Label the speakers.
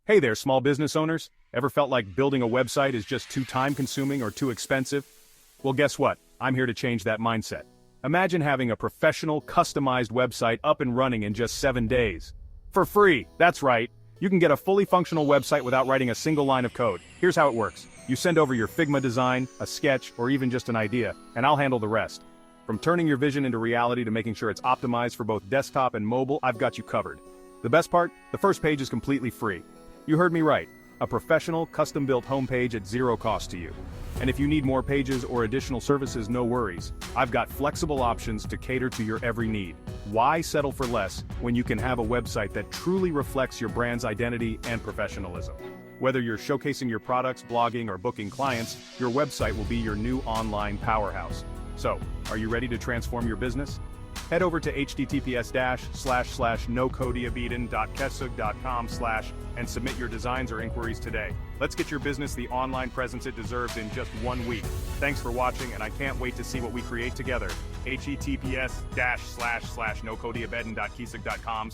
Speaker 1: Hey there, small business owners. Ever felt like building a website is just too time-consuming or too expensive? Well, guess what? I'm here to change that mindset. Imagine having a professional, customized website up and running in just 7 days. For free, that's right. You can get a fully functional website without writing a single line of code. Here's how it works. You send over your Figma design, a sketch, or even just an idea, and I'll handle the rest. From turning your vision into reality to making sure it's optimized for both desktop and mobile, I've got you covered. The best part? The first page is completely free. You heard me right. A professional, custom-built homepage at zero cost to you. And if you need more pages or additional services, no worries. I've got flexible options to cater to your every need. Why settle for less when you can have a website that truly reflects your brand's identity and professionalism? Whether you're showcasing your products, blogging, or booking clients, your website will be your new online powerhouse. So, are you ready to transform your business? Head over to https://nocodiabeden.kesug.com/ and submit your designs or inquiries today. Let's get your business the online presence it deserves in just 1 week. Thanks for watching, and I can't wait to see what we create together. https://nocodiabeden.kesug.com/